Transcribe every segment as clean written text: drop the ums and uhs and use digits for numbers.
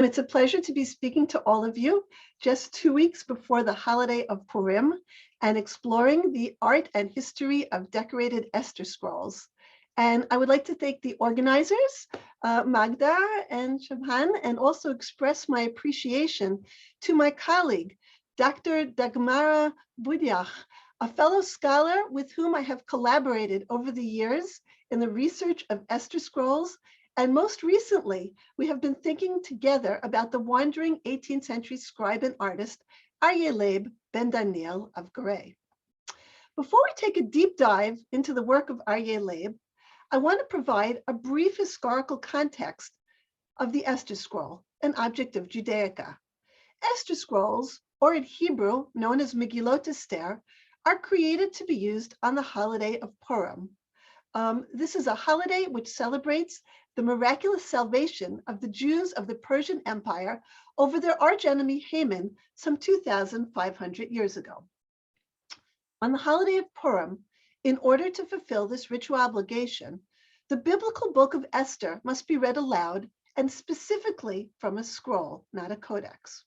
It's a pleasure to be speaking to all of you just 2 weeks before the holiday of Purim and exploring the art and history of decorated Esther scrolls. And I would like to thank the organizers, Magda and Shabhan, and also express my appreciation to my colleague, Dr. Dagmara Budyach, a fellow scholar with whom I have collaborated over the years in the research of Esther scrolls. And most recently, we have been thinking together about the wandering 18th century scribe and artist, Aryeh Leib ben Daniel of Goray. Before we take a deep dive into the work of Aryeh Leib, I want to provide a brief historical context of the Esther scroll, an object of Judaica. Esther scrolls, or in Hebrew known as Megillot Esther, are created to be used on the holiday of Purim. This is a holiday which celebrates the miraculous salvation of the Jews of the Persian Empire over their archenemy Haman some 2,500 years ago. On the holiday of Purim, in order to fulfill this ritual obligation, the biblical book of Esther must be read aloud and specifically from a scroll, not a codex.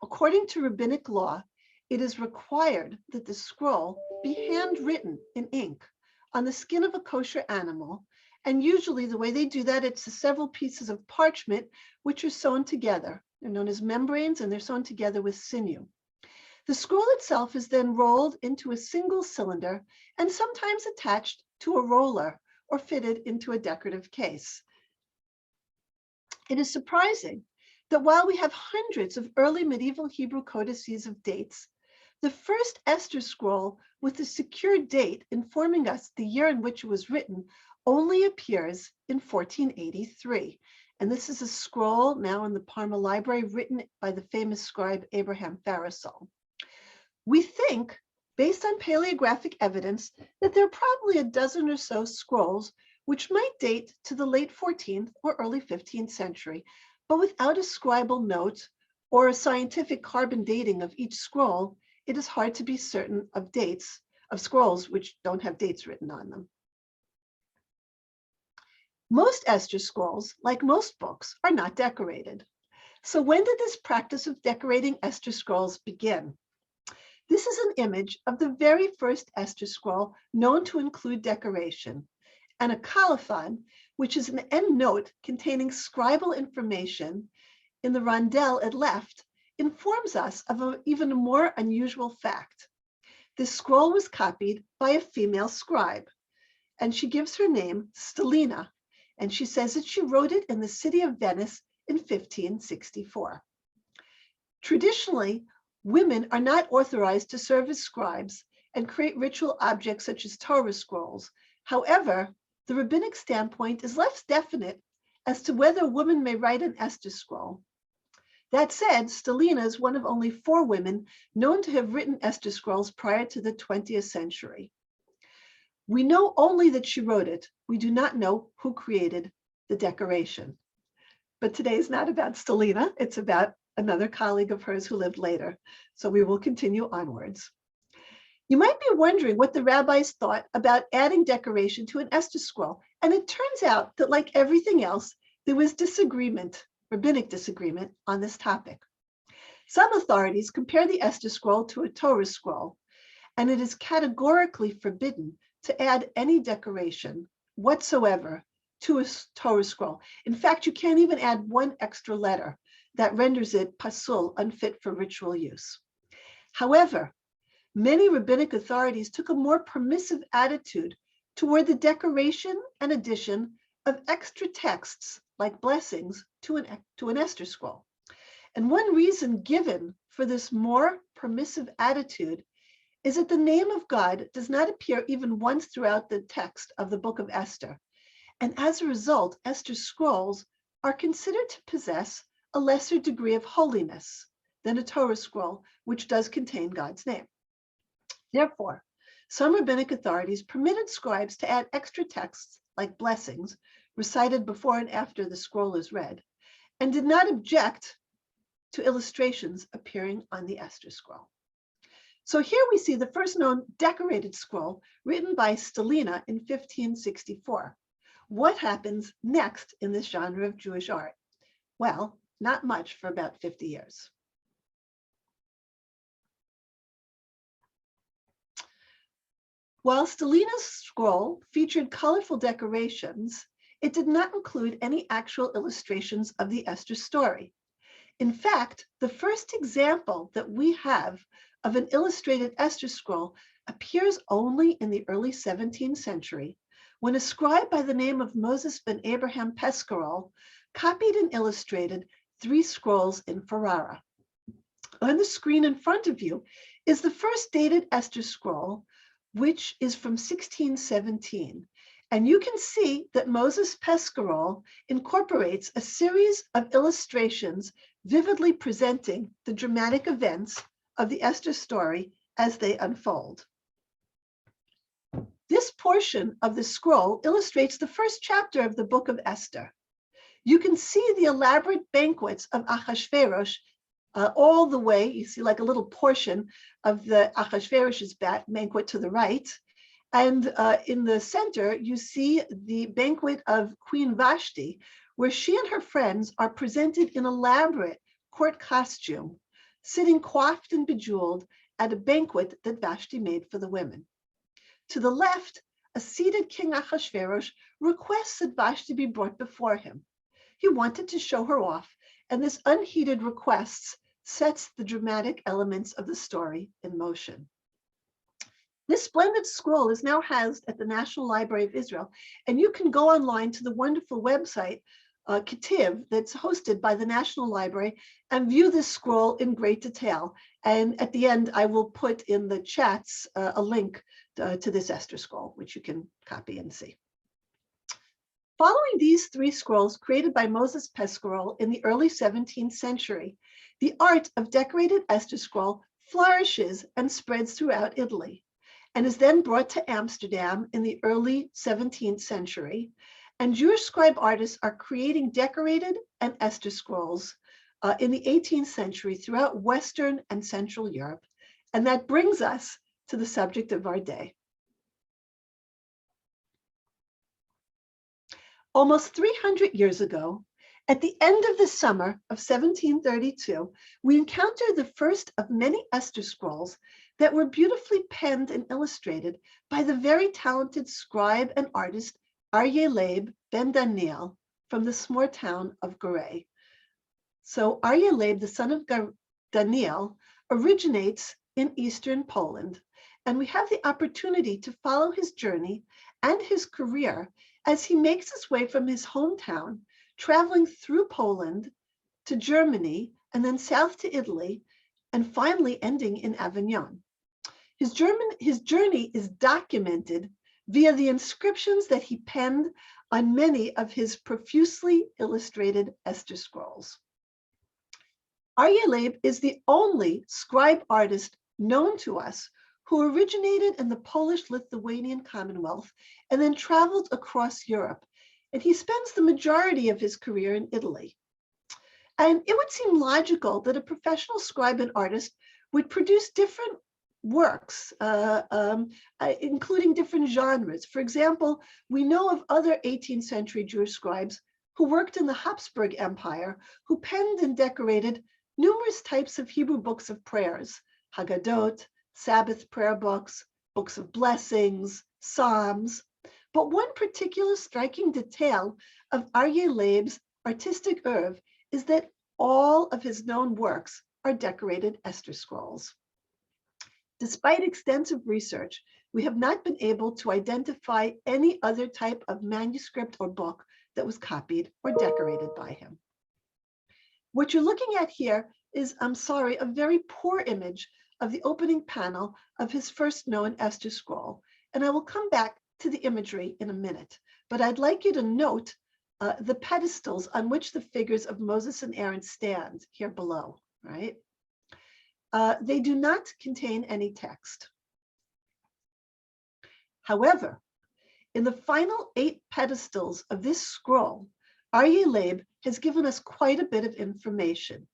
According to rabbinic law, it is required that the scroll be handwritten in ink on the skin of a kosher animal, and usually the way they do that, it's several pieces of parchment which are sewn together. They're known as membranes, and they're sewn together with sinew. The scroll itself is then rolled into a single cylinder and sometimes attached to a roller or fitted into a decorative case. It is surprising that while we have hundreds of early medieval Hebrew codices of dates, the first Esther scroll with a secure date informing us the year in which it was written only appears in 1483. And this is a scroll now in the Parma Library written by the famous scribe Abraham Farasol. We think, based on paleographic evidence, that there are probably a dozen or so scrolls which might date to the late 14th or early 15th century, but without a scribal note or a scientific carbon dating of each scroll, it is hard to be certain of dates of scrolls which don't have dates written on them. Most Esther scrolls, like most books, are not decorated. So when did this practice of decorating Esther scrolls begin? This is an image of the very first Esther scroll known to include decoration, and a colophon, which is an end note containing scribal information in the rondel at left, informs us of an even more unusual fact. This scroll was copied by a female scribe, and she gives her name Stelina, and she says that she wrote it in the city of Venice in 1564. Traditionally, women are not authorized to serve as scribes and create ritual objects such as Torah scrolls. However, the rabbinic standpoint is less definite as to whether a woman may write an Esther scroll. That said, Stelina is one of only 4 women known to have written Esther scrolls prior to the 20th century. We know only that she wrote it. We do not know who created the decoration. But today is not about Stelina. It's about another colleague of hers who lived later. So we will continue onwards. You might be wondering what the rabbis thought about adding decoration to an Esther scroll. And it turns out that, like everything else, there was disagreement, rabbinic disagreement, on this topic. Some authorities compare the Esther scroll to a Torah scroll, and it is categorically forbidden to add any decoration whatsoever to a Torah scroll. In fact, you can't even add one extra letter that renders it pasul, unfit for ritual use. However, many rabbinic authorities took a more permissive attitude toward the decoration and addition of extra texts like blessings to an Esther scroll. And one reason given for this more permissive attitude is that the name of God does not appear even once throughout the text of the book of Esther. And as a result, Esther scrolls are considered to possess a lesser degree of holiness than a Torah scroll, which does contain God's name. Therefore, some rabbinic authorities permitted scribes to add extra texts like blessings recited before and after the scroll is read, and did not object to illustrations appearing on the Esther scroll. So here we see the first known decorated scroll written by Stelina in 1564. What happens next in this genre of Jewish art? Well, not much for about 50 years. While Stelina's scroll featured colorful decorations, it did not include any actual illustrations of the Esther story. In fact, the first example that we have of an illustrated Esther scroll appears only in the early 17th century, when a scribe by the name of Moses ben Abraham Pescarol copied and illustrated 3 scrolls in Ferrara. On the screen in front of you is the first dated Esther scroll, which is from 1617. And you can see that Moses Pescarol incorporates a series of illustrations vividly presenting the dramatic events of the Esther story as they unfold. This portion of the scroll illustrates the first chapter of the book of Esther. You can see the elaborate banquets of Achashverosh all the way. You see like a little portion of the Achashverosh's banquet to the right. And in the center, you see the banquet of Queen Vashti, where she and her friends are presented in elaborate court costume, sitting coiffed and bejeweled at a banquet that Vashti made for the women. To the left, a seated King Achashverosh requests that Vashti be brought before him. He wanted to show her off, and this unheeded request sets the dramatic elements of the story in motion. This splendid scroll is now housed at the National Library of Israel, and you can go online to the wonderful website, Ketiv, that's hosted by the National Library, and view this scroll in great detail. And at the end, I will put in the chats a link to this Esther scroll, which you can copy and see. Following these 3 scrolls created by Moses Pescarol in the early 17th century, the art of decorated Esther scroll flourishes and spreads throughout Italy, and is then brought to Amsterdam in the early 17th century. And Jewish scribe artists are creating decorated and Esther scrolls in the 18th century throughout Western and Central Europe. And that brings us to the subject of our day. Almost 300 years ago, at the end of the summer of 1732, we encountered the first of many Esther scrolls that were beautifully penned and illustrated by the very talented scribe and artist Aryeh Leib ben Daniel from the small town of Goray. So Aryeh Leib, the son of Daniel, originates in Eastern Poland, and we have the opportunity to follow his journey and his career as he makes his way from his hometown, traveling through Poland to Germany and then south to Italy, and finally ending in Avignon. His journey is documented via the inscriptions that he penned on many of his profusely illustrated Esther scrolls. Aryeh Leib is the only scribe artist known to us who originated in the Polish-Lithuanian Commonwealth and then traveled across Europe. And he spends the majority of his career in Italy. And it would seem logical that a professional scribe and artist would produce different works, including different genres. For example, we know of other 18th century Jewish scribes who worked in the Habsburg Empire, who penned and decorated numerous types of Hebrew books of prayers, Haggadot, Sabbath prayer books, books of blessings, Psalms. But one particular striking detail of Aryeh Leib's artistic oeuvre is that all of his known works are decorated Esther scrolls. Despite extensive research, we have not been able to identify any other type of manuscript or book that was copied or decorated by him. What you're looking at here is, a very poor image of the opening panel of his first known Esther scroll. And I will come back to the imagery in a minute, but I'd like you to note the pedestals on which the figures of Moses and Aaron stand here below, right? They do not contain any text. However, in the final 8 pedestals of this scroll, Aryeh Leib has given us quite a bit of information.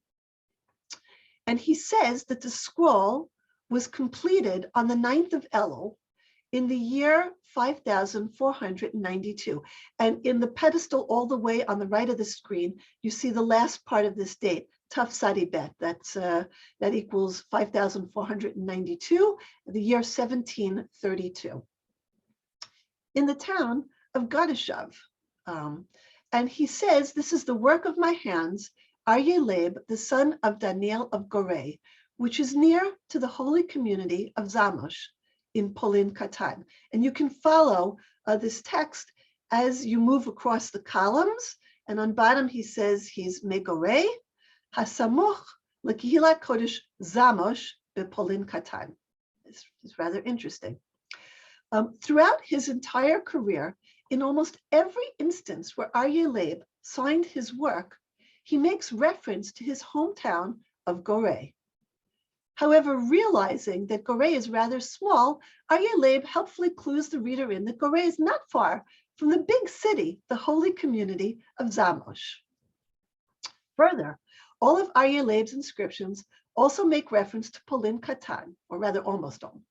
And he says that the scroll was completed on the 9th of Elul in the year 5492. And in the pedestal all the way on the right of the screen, you see the last part of this date, Tuf Sadi Bet. That equals 5492, the year 1732. In the town of Khodorov. And he says, this is the work of my hands, Aryeh Leib, the son of Daniel of Goray, which is near to the holy community of Zamość in Polin Katan. And you can follow this text as you move across the columns. And on bottom, he says he's Megoray, Hasamuch, Lekihila Kodesh Zamość bePolin Katan. It's rather interesting. Throughout his entire career, in almost every instance where Aryeh Leib signed his work, he makes reference to his hometown of Goray. However, realizing that Goray is rather small, Aryeh Leib helpfully clues the reader in that Goray is not far from the big city, the holy community of Zamość. Further, all of Aryeh Leib's inscriptions also make reference to Polin Katan, or rather almost all.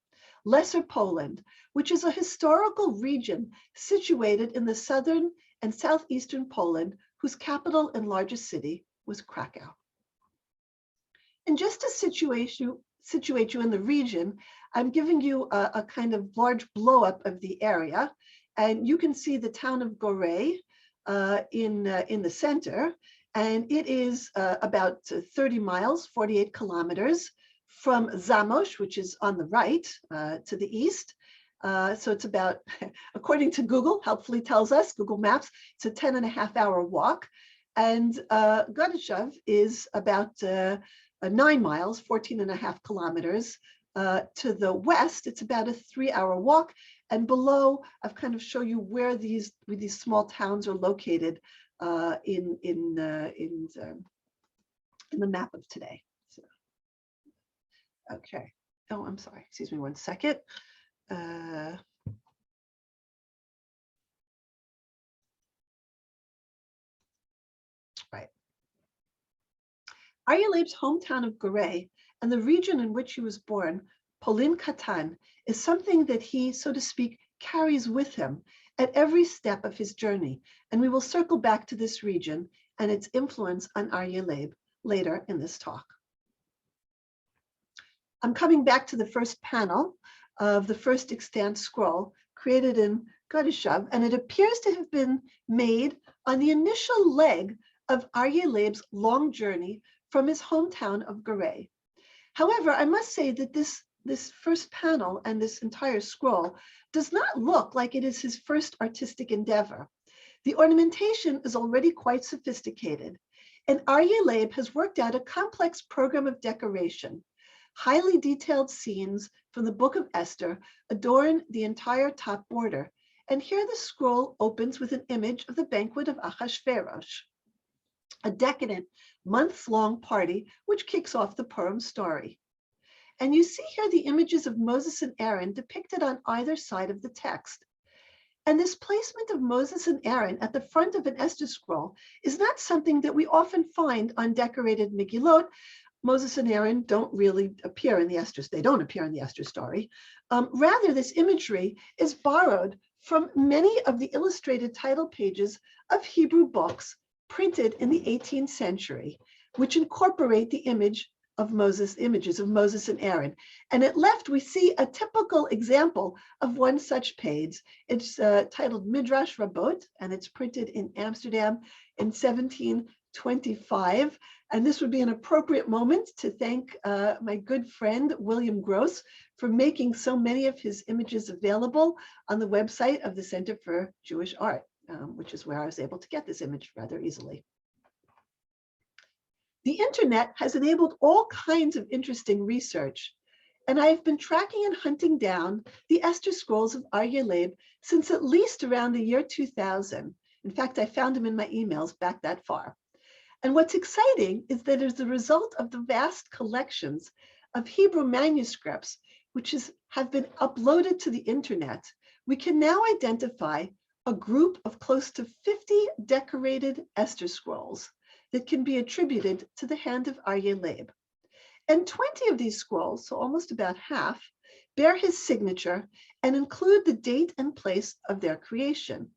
Lesser Poland, which is a historical region situated in the southern and southeastern Poland, whose capital and largest city was Krakow. And just to situate you in the region, I'm giving you a kind of large blow up of the area. And you can see the town of Goray in the center. And it is about 30 miles, 48 kilometers from Zamość, which is on the right to the east. So it's about, according to Google, helpfully tells us, Google Maps, it's a 10.5-hour walk. And Khodorov is about 9 miles, 14.5 kilometers. To the west, it's about a 3-hour walk. And below, I've kind of show you where these small towns are located in the map of today. So, okay. Oh, I'm sorry. Excuse me 1 second. Right. Aryeh Leib's hometown of Goray and the region in which he was born, Polin Katan, is something that he, so to speak, carries with him at every step of his journey. And we will circle back to this region and its influence on Aryeh Leib later in this talk. I'm coming back to the first panel of the first extant scroll created in Khodorov, and it appears to have been made on the initial leg of Aryeh Leib's long journey from his hometown of Goray. However, I must say that this first panel and this entire scroll does not look like it is his first artistic endeavor. The ornamentation is already quite sophisticated, and Aryeh Leib has worked out a complex program of decoration. Highly detailed scenes from the book of Esther adorn the entire top border, and here the scroll opens with an image of the banquet of Achashverosh, a decadent months-long party which kicks off the Purim story. And you see here the images of Moses and Aaron depicted on either side of the text. And this placement of Moses and Aaron at the front of an Esther scroll is not something that we often find on decorated Megillot. Moses and Aaron don't really appear in the Esther, they don't appear in the Esther story. Rather, this imagery is borrowed from many of the illustrated title pages of Hebrew books printed in the 18th century, which incorporate the images of Moses and Aaron. And at left, we see a typical example of one such page. It's titled Midrash Rabbot, and it's printed in Amsterdam in 1725. And this would be an appropriate moment to thank my good friend, William Gross, for making so many of his images available on the website of the Center for Jewish Art, which is where I was able to get this image rather easily. The internet has enabled all kinds of interesting research, and I've been tracking and hunting down the Esther scrolls of Aryeh Leib since at least around the year 2000. In fact, I found them in my emails back that far. And what's exciting is that as a result of the vast collections of Hebrew manuscripts, which have been uploaded to the internet, we can now identify a group of close to 50 decorated Esther scrolls that can be attributed to the hand of Aryeh Leib. And 20 of these scrolls, so almost about half, bear his signature, and include the date and place of their creation.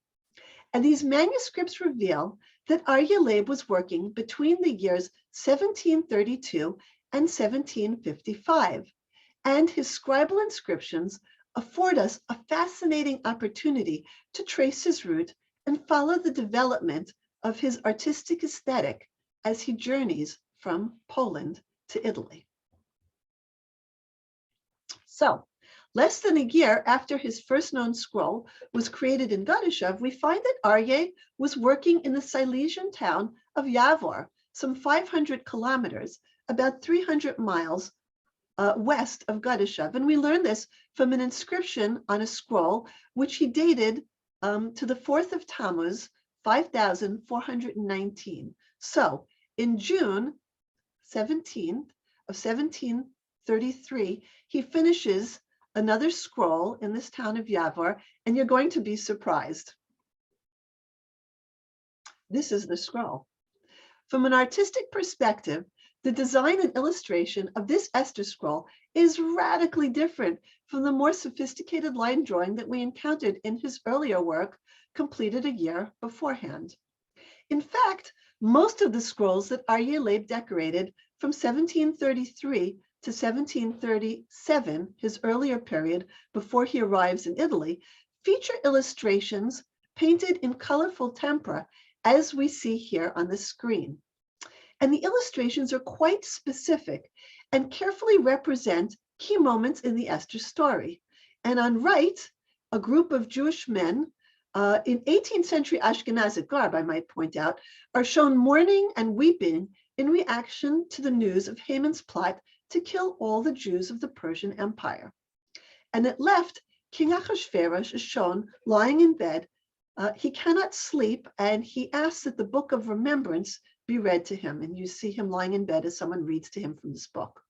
And these manuscripts reveal that Aryeh Leib was working between the years 1732 and 1755, and his scribal inscriptions afford us a fascinating opportunity to trace his route and follow the development of his artistic aesthetic as he journeys from Poland to Italy. So, less than a year after his first known scroll was created in Khodorov, we find that Aryeh was working in the Silesian town of Jawor, some 500 kilometers, about 300 miles west of Khodorov. And we learn this from an inscription on a scroll, which he dated to the 4th of Tammuz, 5419. So in June 17th of 1733, he finishes another scroll in this town of Jawor, and you're going to be surprised. This is the scroll. From an artistic perspective, the design and illustration of this Esther scroll is radically different from the more sophisticated line drawing that we encountered in his earlier work, completed a year beforehand. In fact, most of the scrolls that Aryeh Leib decorated from 1733 to 1737, his earlier period before he arrives in Italy, feature illustrations painted in colorful tempera, as we see here on the screen. And the illustrations are quite specific and carefully represent key moments in the Esther story. And on right, a group of Jewish men in 18th century Ashkenazic garb, I might point out, are shown mourning and weeping in reaction to the news of Haman's plot to kill all the Jews of the Persian Empire. And at left, King Ahasuerus is shown lying in bed. He cannot sleep, and he asks that the book of remembrance be read to him. And you see him lying in bed as someone reads to him from this book.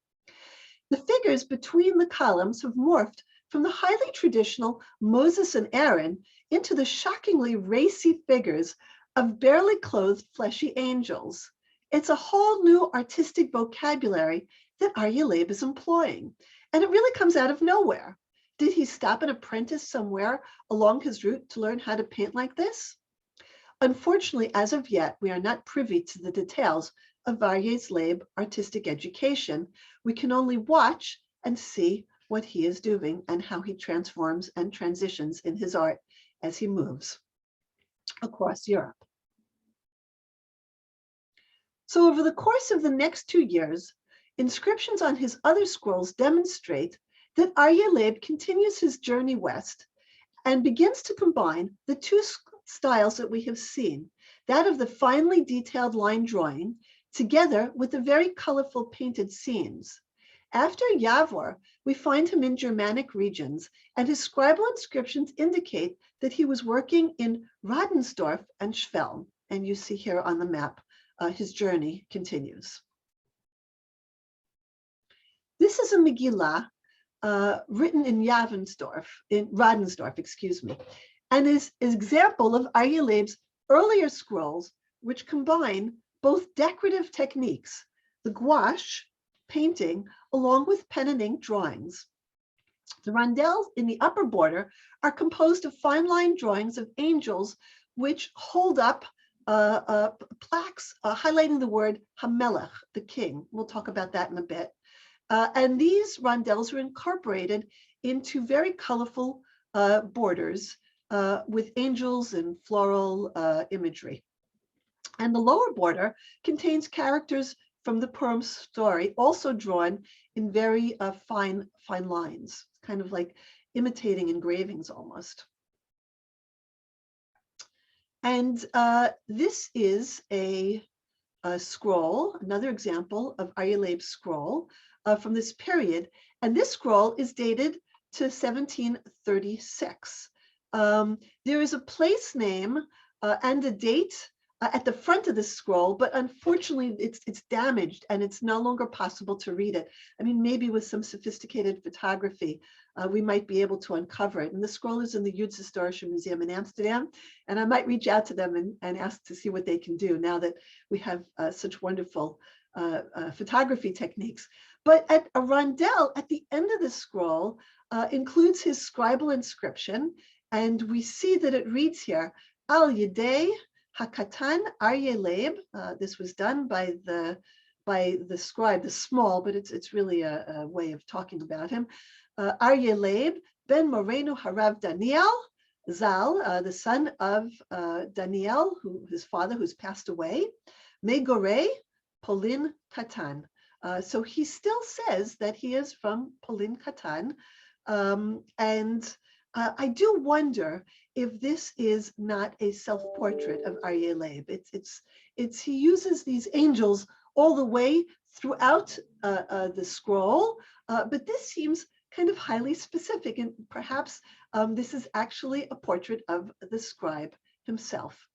The figures between the columns have morphed from the highly traditional Moses and Aaron into the shockingly racy figures of barely clothed fleshy angels. It's a whole new artistic vocabulary that Aryeh Leib is employing, and it really comes out of nowhere. Did he stop an apprentice somewhere along his route to learn how to paint like this? Unfortunately, as of yet, we are not privy to the details of Aryeh Leib's artistic education. We can only watch and see what he is doing and how he transforms and transitions in his art as he moves across Europe. So over the course of the next 2 years, inscriptions on his other scrolls demonstrate that Aryeh Leib continues his journey west and begins to combine the two styles that we have seen, that of the finely detailed line drawing, together with the very colorful painted scenes. After Jawor, we find him in Germanic regions, and his scribal inscriptions indicate that he was working in Radensdorf and Schwelm. And you see here on the map, his journey continues. This is a Megillah written in Radensdorf, excuse me, and is an example of Aryeh Leib's earlier scrolls, which combine both decorative techniques, the gouache painting, along with pen and ink drawings. The rondelles in the upper border are composed of fine line drawings of angels, which hold up plaques highlighting the word Hamelech, the king. We'll talk about that in a bit. And these rondelles are incorporated into very colorful borders with angels and floral imagery. And the lower border contains characters from the Purim story, also drawn in very fine lines, kind of like imitating engravings almost. And this is a scroll, another example of Aryeh Leib's scroll from this period. And this scroll is dated to 1736. There is a place name and a date at the front of the scroll, but unfortunately it's damaged and it's no longer possible to read it. I mean, maybe with some sophisticated photography, we might be able to uncover it. And the scroll is in the Judaica Museum in Amsterdam, and I might reach out to them and ask to see what they can do now that we have such wonderful photography techniques. But a rondel at the end of the scroll includes his scribal inscription, and we see that it reads here, Al Yedei Hakatan Aryeh Leib. This was done by the scribe, the small, but it's really a way of talking about him. Aryeh Leib ben Morenu Harav Daniel Zal, the son of Daniel, his father, who's passed away. Goray, Polin Katan. So he still says that he is from Polin Katan. And I do wonder if this is not a self-portrait of Aryeh Leib. He uses these angels all the way throughout the scroll, but this seems kind of highly specific, and perhaps this is actually a portrait of the scribe himself.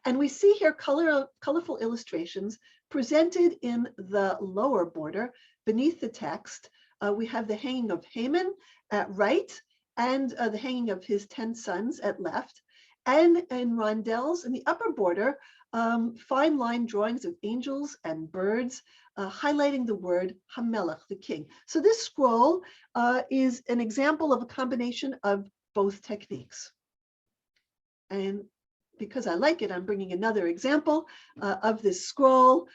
And we see here colorful illustrations presented in the lower border beneath the text. We have the hanging of Haman at right, and the hanging of his 10 sons at left, and in rondels in the upper border, fine line drawings of angels and birds, highlighting the word Hamelech, the king. So this scroll is an example of a combination of both techniques. And because I like it, I'm bringing another example of this scroll.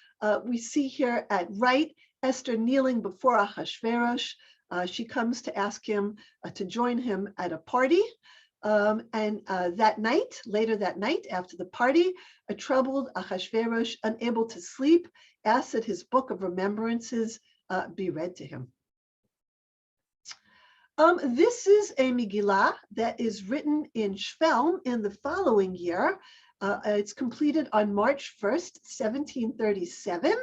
We see here at right, Esther kneeling before Ahasuerus. She comes to ask him to join him at a party. Later that night, after the party, a troubled Ahasuerus, unable to sleep, asks that his book of remembrances be read to him. This is a Megillah that is written in Shvelm in the following year. It's completed on March 1st, 1737.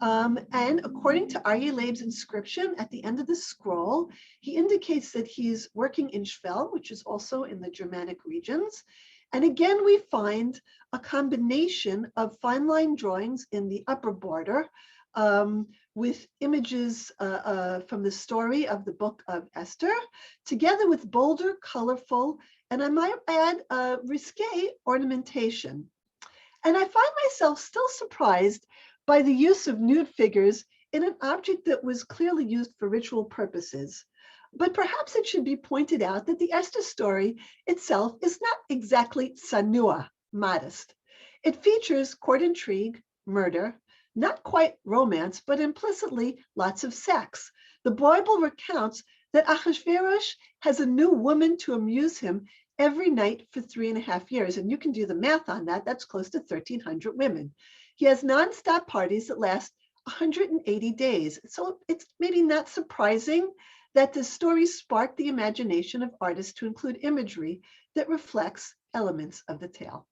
And according to Aryeh Leib's inscription at the end of the scroll, he indicates that he's working in Shvelm, which is also in the Germanic regions. And again, we find a combination of fine line drawings in the upper border with images from the story of the book of Esther, together with bolder, colorful, and I might add risque ornamentation. And I find myself still surprised by the use of nude figures in an object that was clearly used for ritual purposes. But perhaps it should be pointed out that the Esther story itself is not exactly tsanua, modest. It features court intrigue, murder, not quite romance, but implicitly lots of sex. The Bible recounts that Ahasuerus has a new woman to amuse him every night for 3.5 years. And you can do the math on that. That's close to 1,300 women. He has nonstop parties that last 180 days. So it's maybe not surprising that the story sparked the imagination of artists to include imagery that reflects elements of the tale.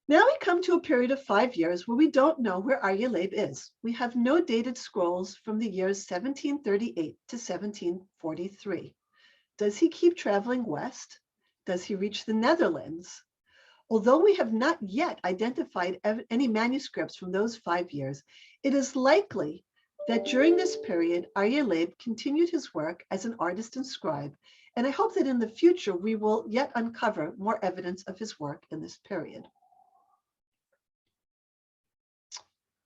Now we come to a period of 5 years where we don't know where Aryeh Leib is. We have no dated scrolls from the years 1738 to 1743. Does he keep traveling west? Does he reach the Netherlands? Although we have not yet identified any manuscripts from those 5 years, it is likely that during this period, Aryeh Leib continued his work as an artist and scribe, and I hope that in the future we will yet uncover more evidence of his work in this period.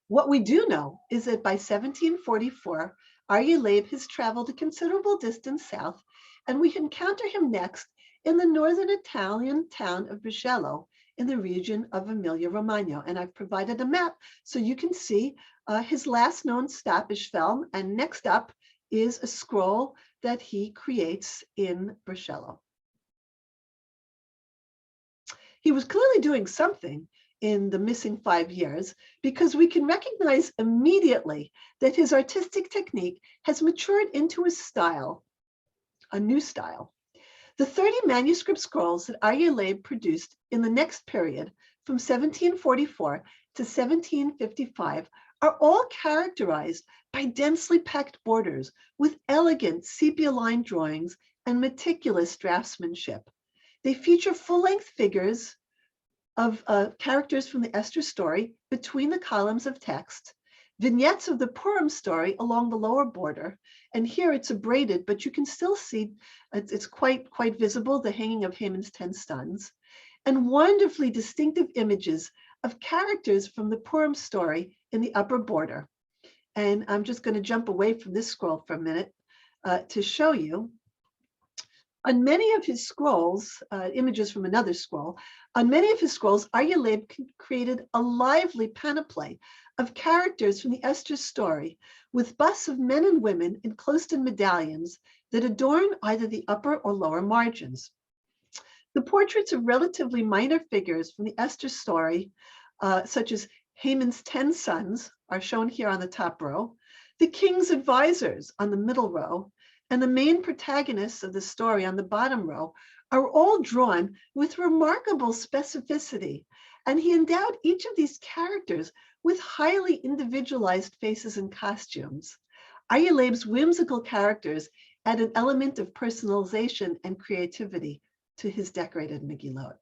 What we do know is that by 1744, Aryeh Leib has traveled a considerable distance south, and we encounter him next in the northern Italian town of Brescello in the region of Emilia-Romagna. And I've provided a map so you can see his last known stop is Shvelm, and next up is a scroll that he creates in Brescello. He was clearly doing something in the missing 5 years, because we can recognize immediately that his artistic technique has matured into a style, a new style. The 30 manuscript scrolls that Aryeh Leib produced in the next period, from 1744 to 1755, are all characterized by densely packed borders with elegant sepia-line drawings and meticulous draftsmanship. They feature full-length figures of characters from the Esther story between the columns of text, vignettes of the Purim story along the lower border, and here it's abraded, but you can still see it's quite visible, the hanging of Haman's 10 sons, and wonderfully distinctive images of characters from the Purim story in the upper border. And I'm just going to jump away from this scroll for a minute to show you. On many of his scrolls, images from another scroll, on many of his scrolls, Aryeh Leib created a lively panoply of characters from the Esther story, with busts of men and women enclosed in medallions that adorn either the upper or lower margins. The portraits of relatively minor figures from the Esther story, such as Haman's 10 sons, are shown here on the top row, the king's advisors on the middle row, and the main protagonists of the story on the bottom row are all drawn with remarkable specificity, and he endowed each of these characters with highly individualized faces and costumes. Aryeh Leib's whimsical characters add an element of personalization and creativity to his decorated Megillot.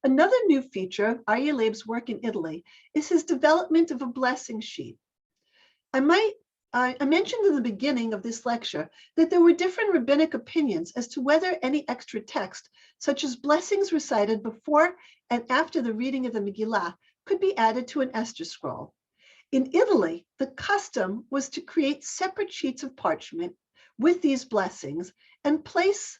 Another new feature of Aryeh Leib's work in Italy is his development of a blessing sheet. I mentioned in the beginning of this lecture that there were different rabbinic opinions as to whether any extra text, such as blessings recited before and after the reading of the Megillah, could be added to an Esther scroll. In Italy, the custom was to create separate sheets of parchment with these blessings and place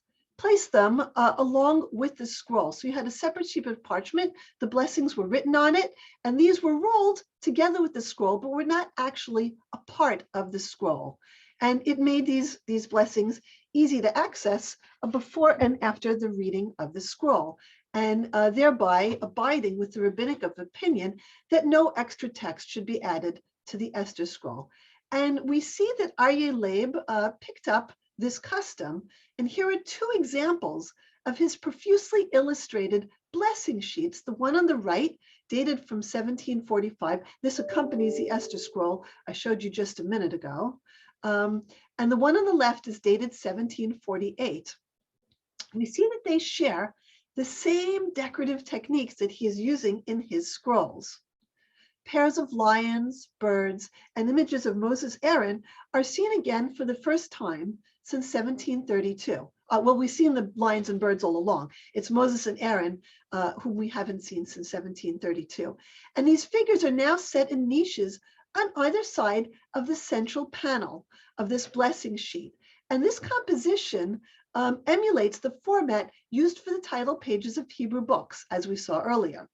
them along with the scroll. So you had a separate sheet of parchment, the blessings were written on it, and these were rolled together with the scroll, but were not actually a part of the scroll. And it made these blessings easy to access before and after the reading of the scroll, and thereby abiding with the rabbinic opinion that no extra text should be added to the Esther scroll. And we see that Aryeh Leib picked up this custom, and here are two examples of his profusely illustrated blessing sheets. The one on the right, dated from 1745, this accompanies the Esther scroll I showed you just a minute ago, and the one on the left is dated 1748. We see that they share the same decorative techniques that he is using in his scrolls. Pairs of lions, birds, and images of Moses and Aaron are seen again for the first time since 1732. Well, we've seen the lions and birds all along. It's Moses and Aaron whom we haven't seen since 1732. And these figures are now set in niches on either side of the central panel of this blessing sheet. And this composition emulates the format used for the title pages of Hebrew books, as we saw earlier.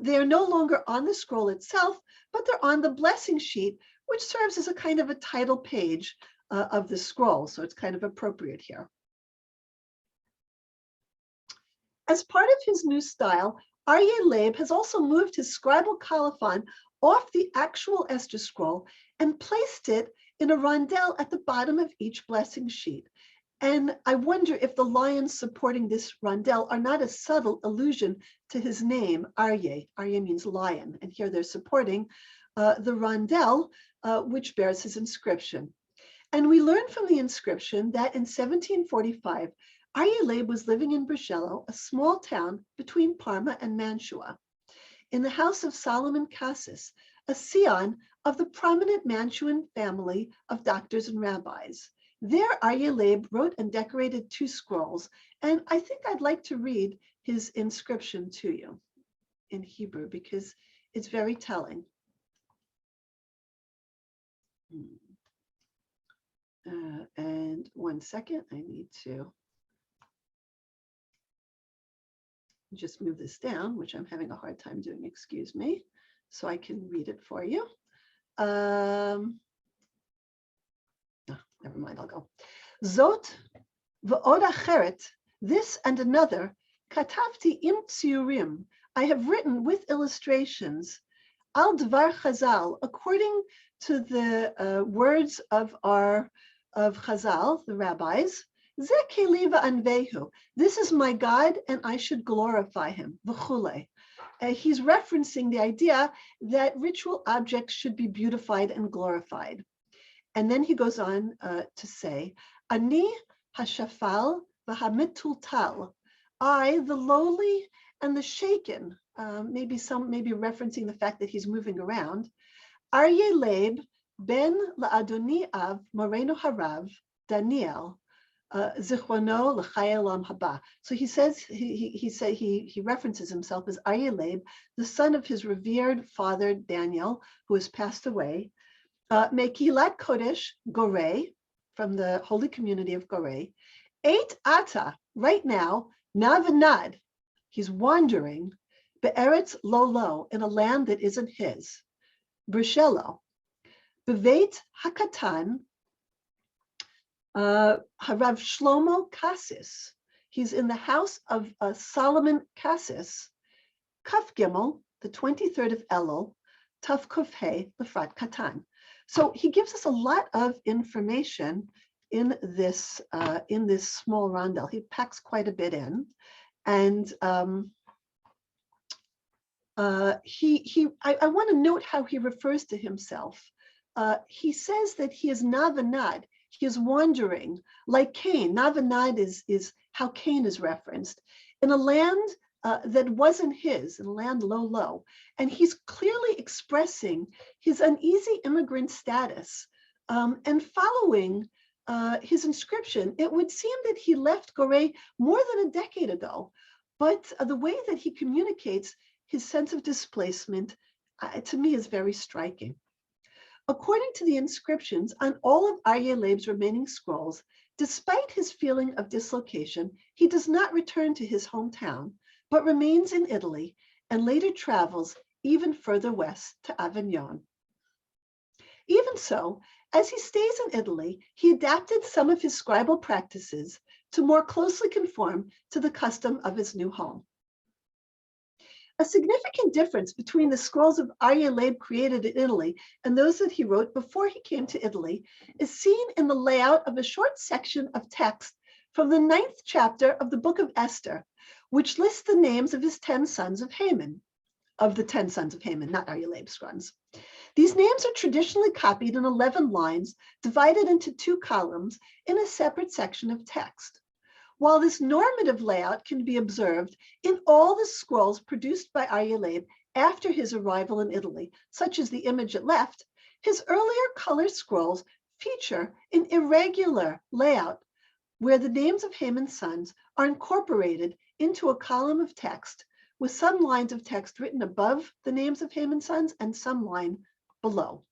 They are no longer on the scroll itself, but they're on the blessing sheet, which serves as a kind of a title page of the scroll. So it's kind of appropriate here. As part of his new style, Aryeh Leib has also moved his scribal colophon off the actual Esther scroll and placed it in a rondel at the bottom of each blessing sheet. And I wonder if the lions supporting this rondel are not a subtle allusion to his name, Aryeh. Aryeh means lion, and here they're supporting the rondel, which bears his inscription. And we learn from the inscription that in 1745, Aryeh Leib was living in Brescello, a small town between Parma and Mantua, in the house of Solomon Cassis, a scion of the prominent Mantuan family of doctors and rabbis. There, Aryeh Leib wrote and decorated 2 scrolls, and I think I'd like to read his inscription to you in Hebrew because it's very telling. And one second, I need to just move this down, which I'm having a hard time doing, excuse me, so I can read it for you. Never mind, I'll go. Zot v'od acheret, this and another, katavti im tsiurim, I have written with illustrations, al dvar chazal, according to the words of Chazal, the rabbis, ze keli v'anvehu, this is my God and I should glorify him, v'chule. He's referencing the idea that ritual objects should be beautified and glorified. And then he goes on to say, Ani hashafal v'hamitultal, I, the lowly and the shaken, maybe referencing the fact that he's moving around. Aryeh Leib ben la'adoni av moreno harav, Daniel, Zichrono l'chai olam haba. So he says, he references himself as Aryeh Leib, the son of his revered father Daniel, who has passed away. Megillat Kodesh Goray, from the holy community of Goray. Eit ata, right now, navanad, he's wandering, be'eretz lo, in a land that isn't his. Brescello. Beveit hakatan, Harav Shlomo Kassis. He's in the house of Solomon Kassis. Kaf Gimel, the 23rd of Elul, Taf Kuf He, Lefrat Katan. So he gives us a lot of information in this small rondel. He packs quite a bit in, and I want to note how he refers to himself. He says that he is navanad. He is wandering like Cain. Navanad is how Cain is referenced in a land that wasn't his, in a land low. And he's clearly expressing his uneasy immigrant status. And following his inscription, it would seem that he left Goray more than a decade ago. But the way that he communicates his sense of displacement, to me, is very striking. According to the inscriptions on all of Aryeh Leib's remaining scrolls, despite his feeling of dislocation, he does not return to his hometown, but remains in Italy and later travels even further west to Avignon. Even so, as he stays in Italy, he adapted some of his scribal practices to more closely conform to the custom of his new home. A significant difference between the scrolls of Aryeh Leib created in Italy and those that he wrote before he came to Italy is seen in the layout of a short section of text from the 9th chapter of the book of Esther, which lists the names of his 10 sons of Haman, not Aryeh Leib's sons. These names are traditionally copied in 11 lines, divided into 2 columns in a separate section of text. While this normative layout can be observed in all the scrolls produced by Aryeh Leib after his arrival in Italy, such as the image at left, his earlier color scrolls feature an irregular layout where the names of Haman's sons are incorporated into a column of text, with some lines of text written above the names of Haman's sons and some line below.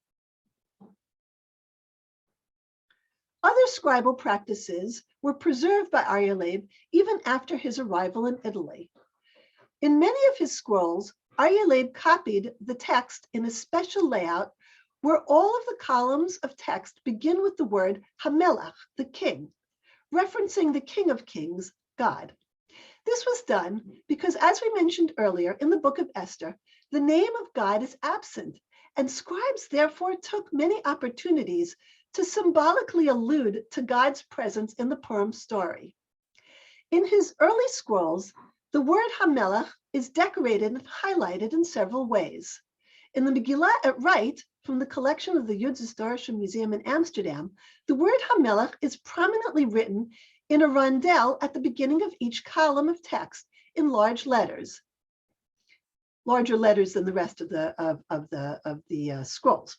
Other scribal practices were preserved by Aryeh Leib even after his arrival in Italy. In many of his scrolls, Aryeh Leib copied the text in a special layout where all of the columns of text begin with the word Hamelach, the king, referencing the King of Kings, God. This was done because, as we mentioned earlier in the book of Esther, the name of God is absent, and scribes therefore took many opportunities to symbolically allude to God's presence in the Purim story. In his early scrolls, the word Hamelach is decorated and highlighted in several ways. In the Megillah at right, from the collection of the Judaica Museum in Amsterdam, the word Hamelach is prominently written in a rondel at the beginning of each column of text in large letters, larger letters than the rest of the scrolls.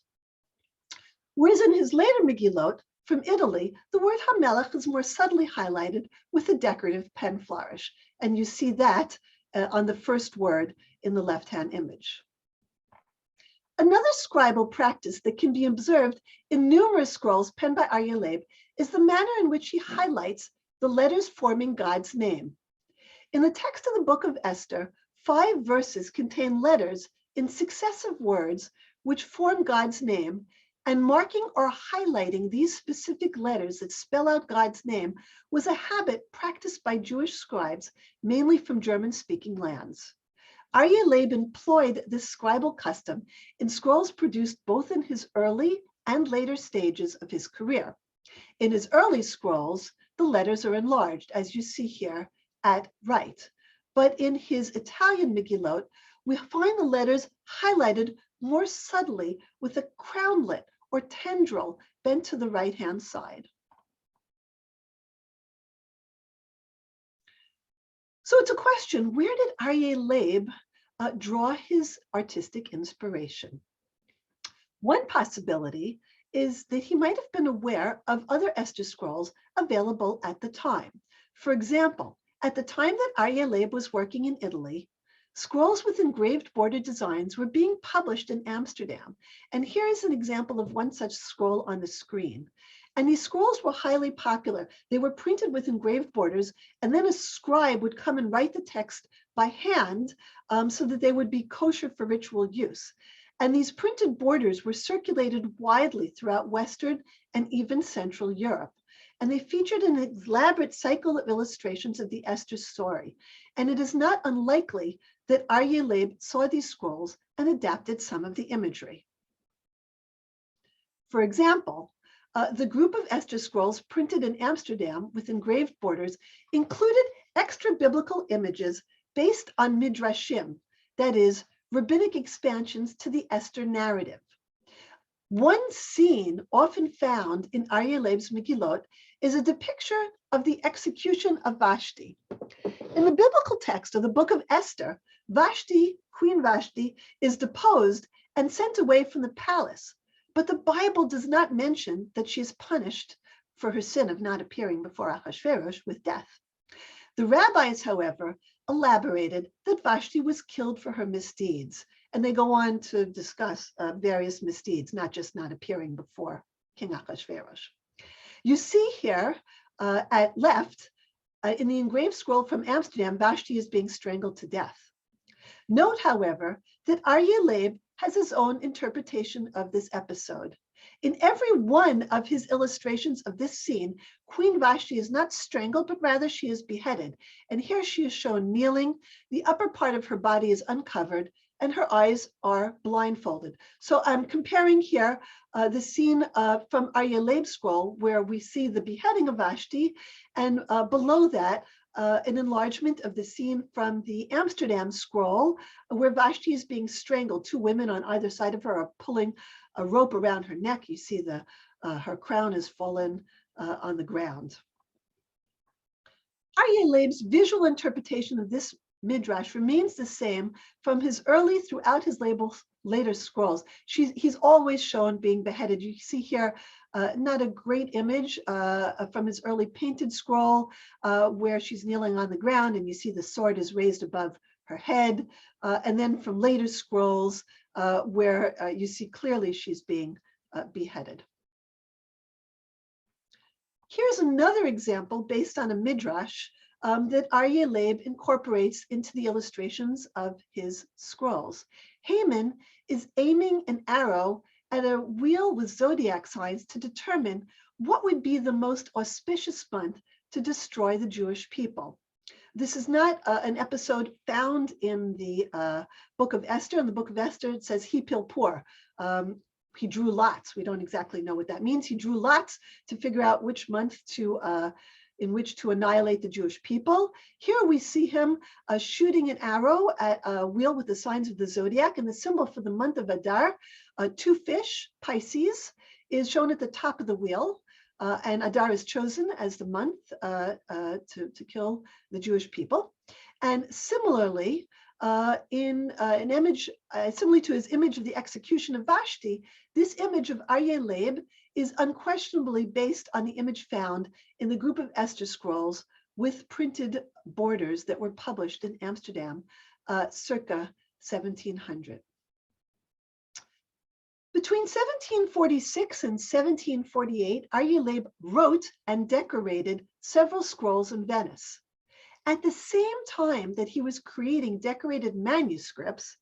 Whereas in his later Megillot from Italy, the word Hamelach is more subtly highlighted with a decorative pen flourish. And you see that on the first word in the left-hand image. Another scribal practice that can be observed in numerous scrolls penned by Aryeh Leib is the manner in which he highlights the letters forming God's name. In the text of the book of Esther, 5 verses contain letters in successive words which form God's name, and marking or highlighting these specific letters that spell out God's name was a habit practiced by Jewish scribes, mainly from German-speaking lands. Aryeh Leib employed this scribal custom in scrolls produced both in his early and later stages of his career. In his early scrolls, the letters are enlarged, as you see here at right. But in his Italian Megillot, we find the letters highlighted more subtly with a crownlet or tendril bent to the right-hand side. So it's a question, where did Aryeh Leib draw his artistic inspiration? One possibility is that he might have been aware of other Esther scrolls available at the time. For example, at the time that Aryeh Leib was working in Italy, scrolls with engraved border designs were being published in Amsterdam. And here is an example of one such scroll on the screen. And these scrolls were highly popular. They were printed with engraved borders, and then a scribe would come and write the text by hand so that they would be kosher for ritual use. And these printed borders were circulated widely throughout Western and even Central Europe. And they featured an elaborate cycle of illustrations of the Esther story. And it is not unlikely that Aryeh Leib saw these scrolls and adapted some of the imagery. For example, the group of Esther scrolls printed in Amsterdam with engraved borders included extra biblical images based on midrashim, that is, rabbinic expansions to the Esther narrative. One scene often found in Aryeh Leib's Megillot is a depiction of the execution of Vashti. In the biblical text of the book of Esther, Vashti, Queen Vashti, is deposed and sent away from the palace. But the Bible does not mention that she is punished for her sin of not appearing before Ahasuerus with death. The rabbis, however, elaborated that Vashti was killed for her misdeeds, and they go on to discuss various misdeeds, not just not appearing before King Ahasuerus. You see here at left, in the engraved scroll from Amsterdam, Vashti is being strangled to death. Note, however, that Aryeh Leib has his own interpretation of this episode. In every one of his illustrations of this scene, Queen Vashti is not strangled, but rather she is beheaded. And here she is shown kneeling. The upper part of her body is uncovered, and her eyes are blindfolded. So I'm comparing here the scene from Aryeh Leib's scroll, where we see the beheading of Vashti, and below that, an enlargement of the scene from the Amsterdam scroll, where Vashti is being strangled. Two women on either side of her are pulling a rope around her neck. You see her crown has fallen on the ground. Aryeh Leib's visual interpretation of this midrash remains the same from his early throughout his later scrolls. He's always shown being beheaded. You see here not a great image from his early painted scroll where she's kneeling on the ground and you see the sword is raised above her head. And then from later scrolls where you see clearly she's being beheaded. Here's another example based on a midrash that Aryeh Leib incorporates into the illustrations of his scrolls. Haman is aiming an arrow at a wheel with zodiac signs to determine what would be the most auspicious month to destroy the Jewish people. This is not an episode found in the book of Esther. In the book of Esther, it says he pilpur. He drew lots. We don't exactly know what that means. He drew lots to figure out which month in which to annihilate the Jewish people. Here we see him shooting an arrow at a wheel with the signs of the zodiac, and the symbol for the month of Adar, two fish, Pisces, is shown at the top of the wheel, and Adar is chosen as the month to kill the Jewish people. And similarly, in an image, similarly to his image of the execution of Vashti, this image of Aryeh Leib is unquestionably based on the image found in the group of Esther scrolls with printed borders that were published in Amsterdam circa 1700. Between 1746 and 1748, Aryeh Leib wrote and decorated several scrolls in Venice. At the same time that he was creating decorated manuscripts,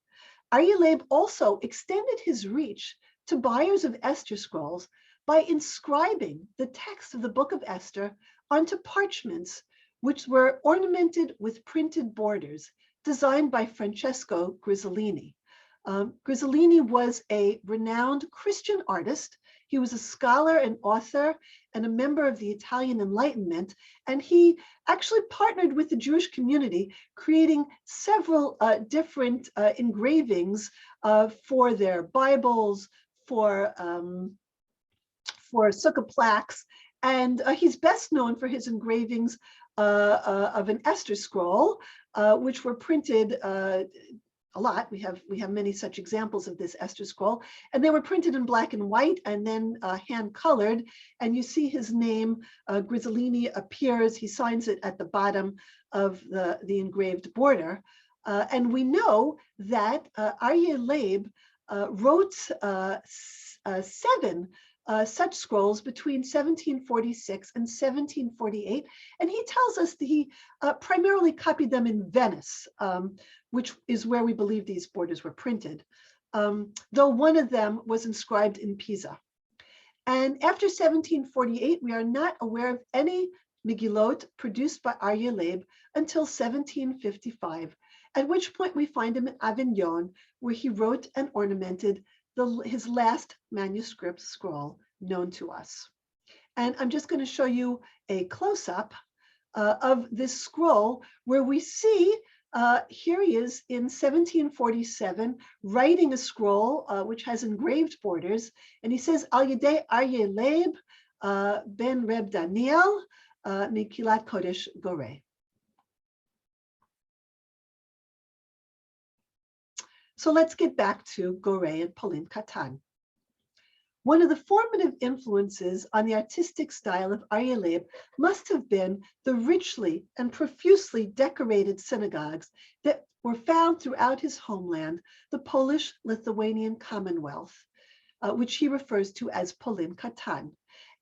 Aryeh Leib also extended his reach to buyers of Esther scrolls by inscribing the text of the book of Esther onto parchments, which were ornamented with printed borders designed by Francesco Grisolini. Grisolini was a renowned Christian artist. He was a scholar and author and a member of the Italian Enlightenment, and he actually partnered with the Jewish community, creating several different engravings for their Bibles, for sukkah plaques, and he's best known for his engravings of an Esther scroll, which were printed a lot. We have many such examples of this Esther scroll, and they were printed in black and white and then hand colored. And you see his name, Grisolini, appears. He signs it at the bottom of the engraved border. And we know that Aryeh Leib wrote 7 such scrolls between 1746 and 1748. And he tells us that he primarily copied them in Venice, which is where we believe these borders were printed, though one of them was inscribed in Pisa. And after 1748, we are not aware of any Megillot produced by Aryeh Leib until 1755, at which point we find him in Avignon, where he wrote and ornamented his last manuscript scroll known to us. And I'm just going to show you a close-up of this scroll, where we see here he is in 1747 writing a scroll which has engraved borders, and he says Al Yedei Aryeh Leib ben Reb Daniel Mekilat Kodesh Goray. So let's get back to Goray and Polin Katan. One of the formative influences on the artistic style of Aryeh Leib must have been the richly and profusely decorated synagogues that were found throughout his homeland, the Polish-Lithuanian Commonwealth, which he refers to as Polin Katan.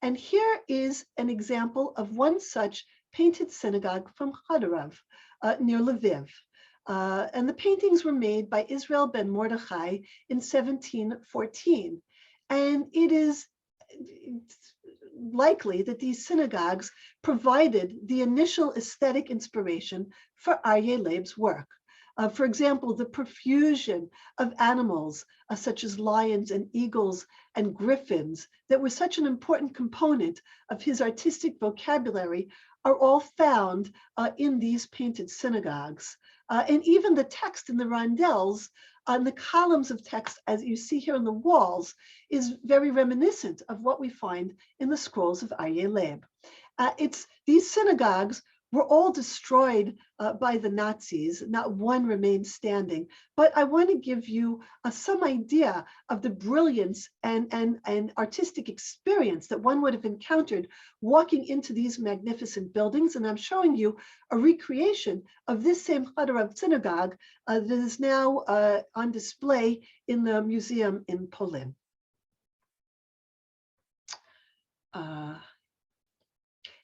And here is an example of one such painted synagogue from Khodorov, near Lviv. And the paintings were made by Israel ben Mordechai in 1714. And it is likely that these synagogues provided the initial aesthetic inspiration for Aryeh Leib's work. For example, the profusion of animals such as lions and eagles and griffins that were such an important component of his artistic vocabulary are all found in these painted synagogues. And even the text in the rondels on the columns of text, as you see here on the walls, is very reminiscent of what we find in the scrolls of Aryeh Leib. These synagogues were all destroyed by the Nazis. Not one remained standing. But I want to give you some idea of the brilliance and artistic experience that one would have encountered walking into these magnificent buildings. And I'm showing you a recreation of this same Chodorów synagogue that is now on display in the museum in Polin.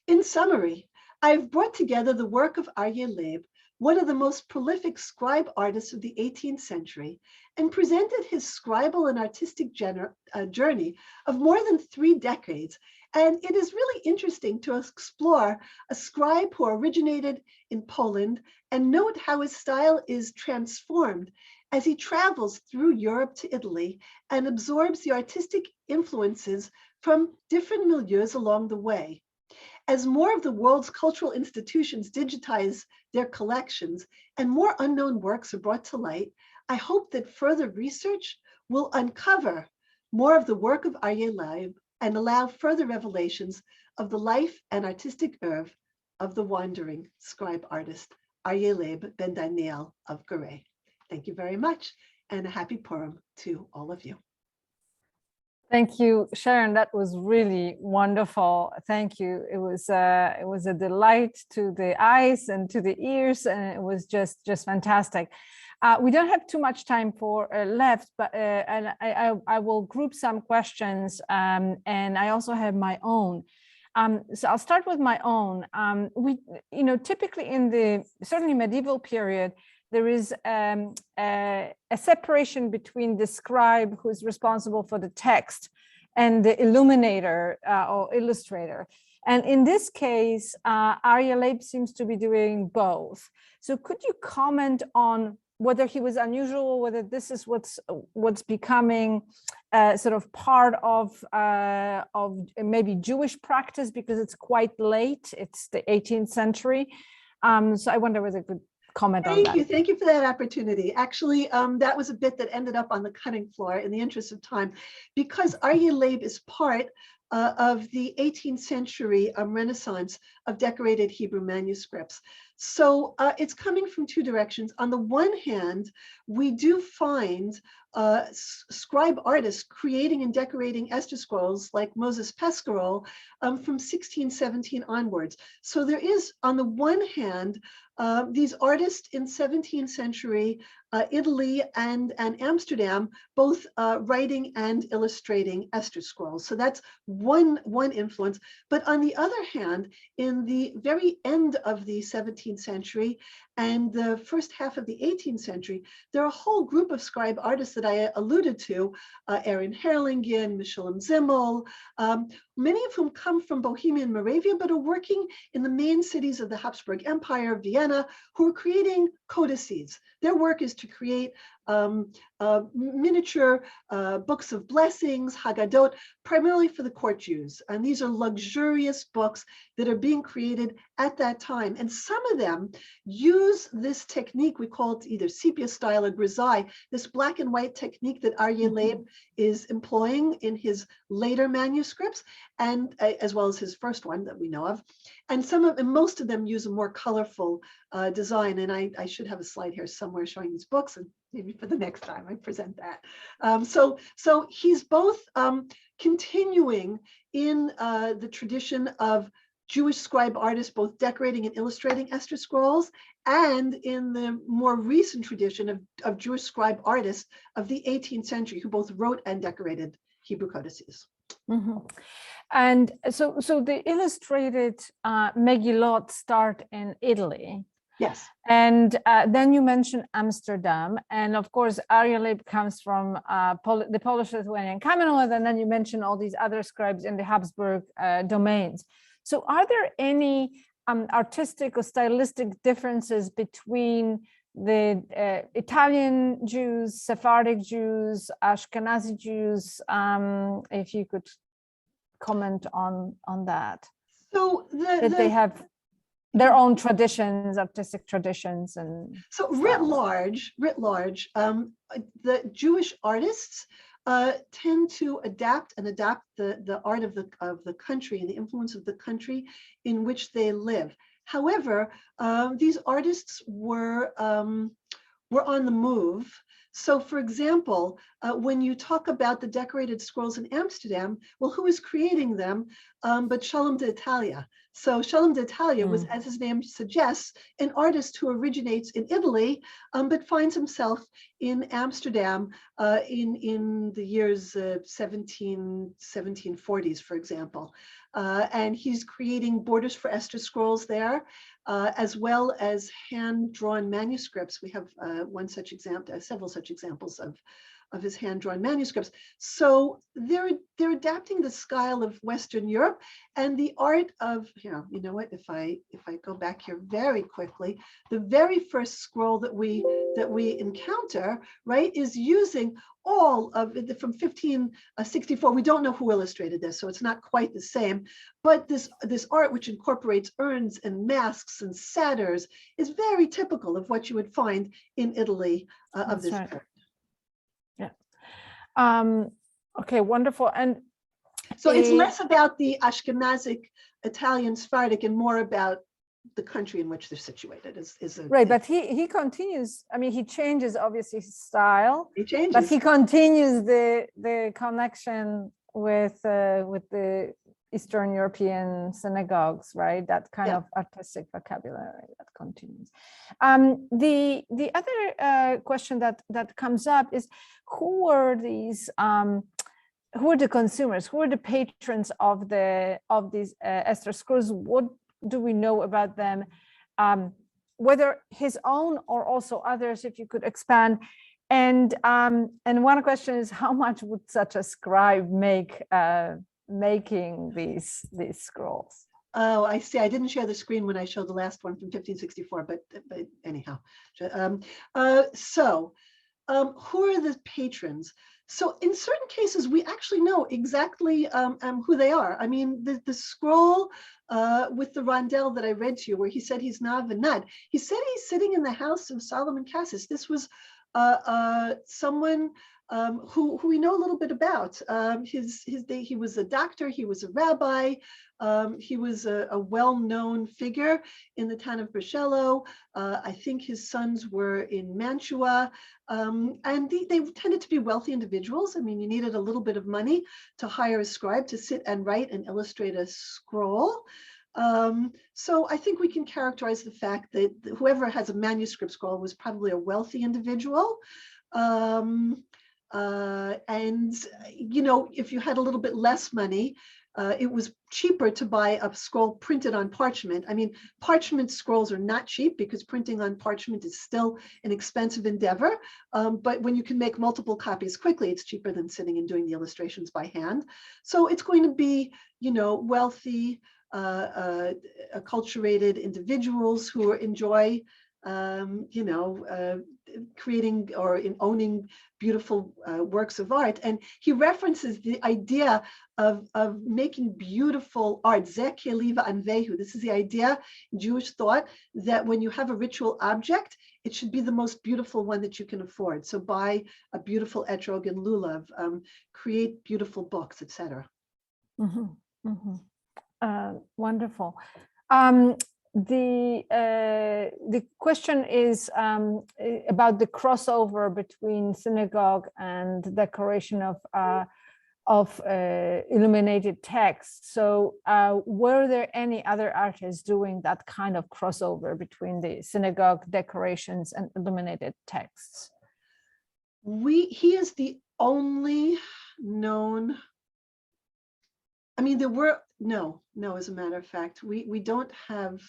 In summary, I've brought together the work of Aryeh Leib, one of the most prolific scribe artists of the 18th century, and presented his scribal and artistic journey of more than 3 decades. And it is really interesting to explore a scribe who originated in Poland and note how his style is transformed as he travels through Europe to Italy and absorbs the artistic influences from different milieus along the way. As more of the world's cultural institutions digitize their collections and more unknown works are brought to light, I hope that further research will uncover more of the work of Aryeh Leib and allow further revelations of the life and artistic oeuvre of the wandering scribe artist, Aryeh Leib ben Daniel of Goray. Thank you very much, and a happy Purim to all of you. Thank you, Sharon. That was really wonderful. Thank you. It was a delight to the eyes and to the ears, and it was just fantastic. We don't have too much time for left, but and I will group some questions, and I also have my own. So I'll start with my own. Typically in the certainly medieval period, there is a separation between the scribe who's responsible for the text and the illuminator or illustrator. And in this case, Aryeh Leib seems to be doing both. So could you comment on whether he was unusual, whether this is what's becoming sort of part of maybe Jewish practice, because it's quite late, it's the 18th century. So I wonder whether it could comment on that. Thank you for that opportunity. Actually, that was a bit that ended up on the cutting floor in the interest of time, because Aryeh Leib is part of the 18th century Renaissance of decorated Hebrew manuscripts. So it's coming from two directions. On the one hand, we do find scribe artists creating and decorating Esther scrolls like Moses Pescarol from 1617 onwards. So there is, on the one hand, these artists in 17th century Italy and Amsterdam, both writing and illustrating Esther scrolls. So that's one influence. But on the other hand, in the very end of the 17th century and the first half of the 18th century, there are a whole group of scribe artists that I alluded to, Aaron Herlingen, Michelin Zimmel, many of whom come from Bohemian Moravia, but are working in the main cities of the Habsburg Empire, Vienna, who are creating codices. Their work is to create miniature books of blessings, Haggadot, primarily for the court Jews. And these are luxurious books that are being created at that time. And some of them use this technique, we call it either sepia style or grisaille, this black and white technique that Aryeh Leib is employing in his later manuscripts, and as well as his first one that we know of. And most of them use a more colorful design. And I should have a slide here somewhere showing these books, and maybe for the next time I present that. So he's both continuing in the tradition of Jewish scribe artists, both decorating and illustrating Esther scrolls, and in the more recent tradition of Jewish scribe artists of the 18th century, who both wrote and decorated Hebrew codices. Mm-hmm. And so the illustrated Megillot start in Italy. Yes. And then you mentioned Amsterdam, and of course Aryeh Leib comes from the Polish-Lithuanian Commonwealth, and then you mentioned all these other scribes in the Habsburg domains. So are there any artistic or stylistic differences between the Italian Jews, Sephardic Jews, Ashkenazi Jews? If you could comment on that. So they have their own traditions, artistic traditions, and so writ large, the Jewish artists tend to adapt the art of the country and the influence of the country in which they live. However, these artists were on the move. So, for example, when you talk about the decorated scrolls in Amsterdam, well, who is creating them but Shalom d'Italia? So Shalom d'Italia was, as his name suggests, an artist who originates in Italy, but finds himself in Amsterdam in the years 1740s, for example. And he's creating borders for Esther scrolls there, as well as hand-drawn manuscripts. We have one such example, several such examples of his hand-drawn manuscripts. So they're adapting the style of Western Europe and the art of, you know what, if I go back here very quickly, the very first scroll that we encounter, right, is using all of it from 1564. We don't know who illustrated this, so it's not quite the same, but this art, which incorporates urns and masks and satyrs, is very typical of what you would find in Italy of this period. Yeah. Okay, wonderful. And so it's less about the Ashkenazic, Italian, Sephardic, and more about the country in which they're situated. Right, but he continues. I mean, he changes obviously his style. He changes, but he continues the connection with the Eastern European synagogues, right? That kind of artistic vocabulary that continues. The other question that comes up is, who are these? Who are the consumers? Who are the patrons of these Esther scrolls? What do we know about them? Whether his own or also others, if you could expand. And one question is, how much would such a scribe make making these scrolls? Oh, I see. I didn't share the screen when I showed the last one from 1564, but anyhow. Who are the patrons? So in certain cases, we actually know exactly who they are. I mean, the scroll with the rondel that I read to you, where he said he's Nav and Nad, he said he's sitting in the house of Solomon Cassis. This was someone who we know a little bit about. He was a doctor, he was a rabbi, he was a well-known figure in the town of Brescello. I think his sons were in Mantua, and they tended to be wealthy individuals. I mean, you needed a little bit of money to hire a scribe to sit and write and illustrate a scroll. So I think we can characterize the fact that whoever has a manuscript scroll was probably a wealthy individual. And, you know, if you had a little bit less money, it was cheaper to buy a scroll printed on parchment. I mean, parchment scrolls are not cheap because printing on parchment is still an expensive endeavor. But when you can make multiple copies quickly, it's cheaper than sitting and doing the illustrations by hand. So it's going to be, you know, wealthy, acculturated individuals who enjoy, you know, creating or in owning beautiful works of art. And he references the idea of making beautiful art. This is the idea in Jewish thought that when you have a ritual object, it should be the most beautiful one that you can afford. So buy a beautiful etrog and lulav, create beautiful books, etc. Mm-hmm. Mm-hmm. Wonderful. The question is about the crossover between synagogue and decoration of illuminated text. So were there any other artists doing that kind of crossover between the synagogue decorations and illuminated texts? He is the only known. I mean, there were no, as a matter of fact, we don't have,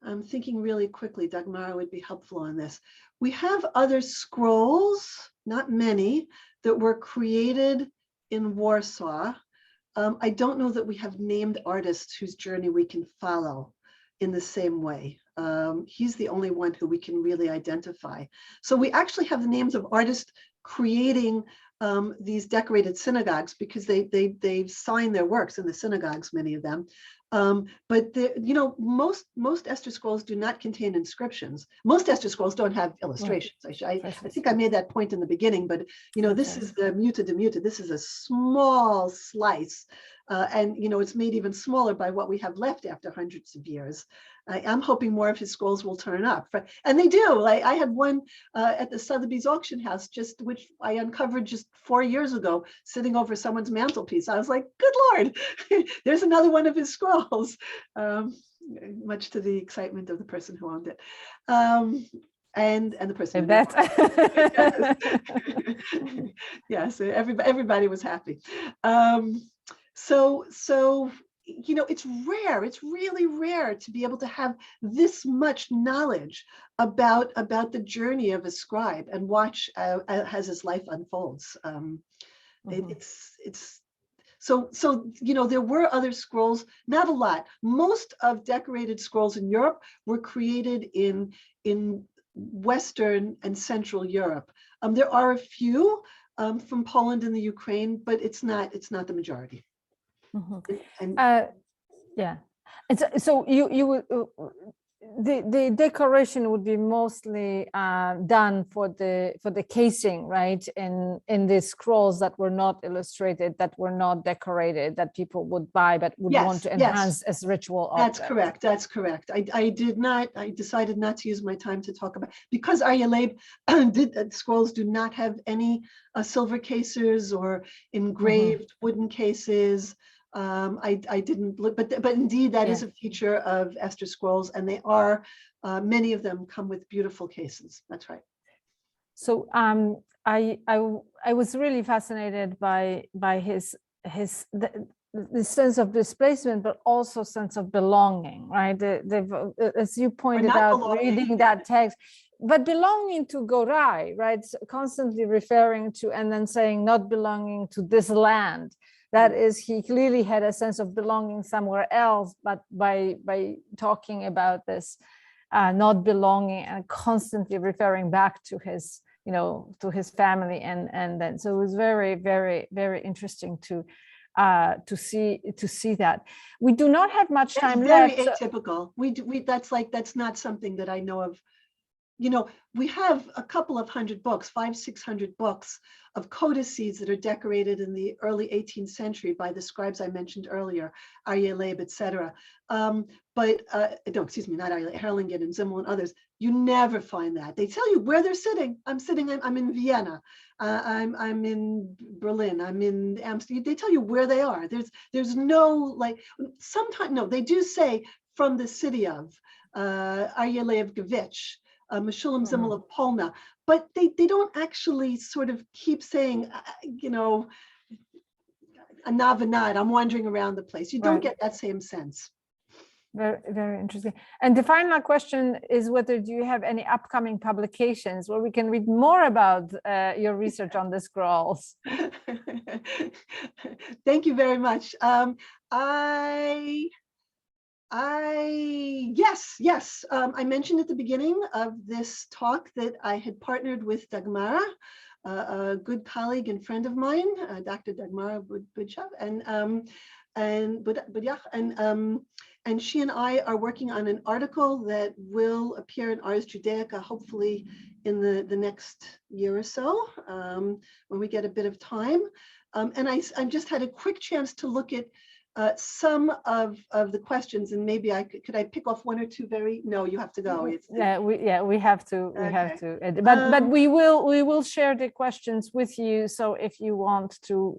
I'm thinking really quickly, Dagmara would be helpful on this. We have other scrolls, not many, that were created in Warsaw. I don't know that we have named artists whose journey we can follow in the same way. He's the only one who we can really identify. So we actually have the names of artists creating these decorated synagogues because they've signed their works in the synagogues, many of them. But you know, most Esther scrolls do not contain inscriptions. Most Esther scrolls don't have illustrations. Right. I think I made that point in the beginning, but you know, this is the muta de muta. This is a small slice, and you know, it's made even smaller by what we have left after hundreds of years. I'm hoping more of his scrolls will turn up, and they do. I had one at the Sotheby's auction house, which I uncovered just 4 years ago, sitting over someone's mantelpiece. I was like, "Good Lord, there's another one of his scrolls," much to the excitement of the person who owned it, and the person. Yes, everybody was happy. So. You know, it's rare. It's really rare to be able to have this much knowledge about the journey of a scribe and watch as his life unfolds. So you know, there were other scrolls, not a lot. Most of decorated scrolls in Europe were created in Western and Central Europe. There are a few from Poland and the Ukraine, but it's not the majority. Mm-hmm. Yeah, and so you would the decoration would be mostly done for the casing, right? In the scrolls that were not illustrated, that were not decorated, that people would buy but would want to enhance as ritual objects. That's correct. I decided not to use my time to talk about, because Aryeh Leib scrolls do not have any silver cases or engraved wooden cases. I didn't look, but indeed that is a feature of Esther scrolls, and they are, many of them come with beautiful cases. That's right. So I was really fascinated by the sense of displacement, but also sense of belonging, right? As you pointed out, reading that text, but belonging to Goray, right? Constantly referring to and then saying not belonging to this land. That is, he clearly had a sense of belonging somewhere else, but by talking about this not belonging and constantly referring back to his, you know, to his family, and then so it was very, very, very interesting to see that. We do not have much time left. Very atypical. That's not something that I know of you know, we have a couple of hundred books, 500-600 books of codices that are decorated in the early 18th century by the scribes I mentioned earlier, Aryeh Leib, etc. No, excuse me, not Aryeh, Herlingen and Zimmel and others. You never find that. They tell you where they're sitting. I'm in Vienna. I'm in Berlin. I'm in Amsterdam. They tell you where they are. There's no, like, sometimes, no, they do say from the city of Aryeh Leib of Goray, Meshulam Zimmel of Polna, but they don't actually sort of keep saying, you know, a navanad, I'm wandering around the place. You don't get that same sense. Very, very interesting. And the final question is whether do you have any upcoming publications where we can read more about your research on the scrolls? Thank you very much. Yes. I mentioned at the beginning of this talk that I had partnered with Dagmara, a good colleague and friend of mine, Dr. Dagmara Budjak, and she and I are working on an article that will appear in Ars Judaica, hopefully in the next year or so, when we get a bit of time. And I just had a quick chance to look at some of the questions, and maybe could I pick off one or two? No, you have to go. We have to. But we will share the questions with you. So if you want to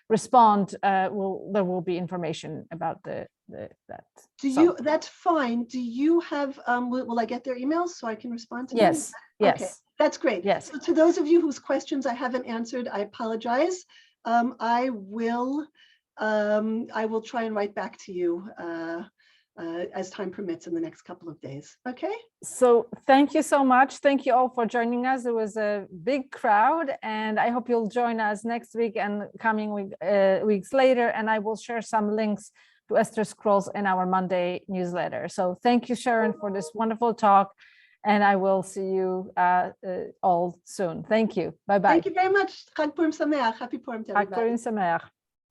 respond, there will be information about that. That's fine. Do you have? Will I get their emails so I can respond to them? Yes. Okay, that's great. Yes. So to those of you whose questions I haven't answered, I apologize. I will try and write back to you as time permits in the next couple of days. Okay. So thank you so much. Thank you all for joining us. There was a big crowd, and I hope you'll join us next week and coming weeks later. And I will share some links to Esther Scrolls in our Monday newsletter. So thank you, Sharon, for this wonderful talk. And I will see you all soon. Thank you. Bye-bye. Thank you very much. Chag Purim Sameach. Happy Purim to everybody. Chag Purim Sameach.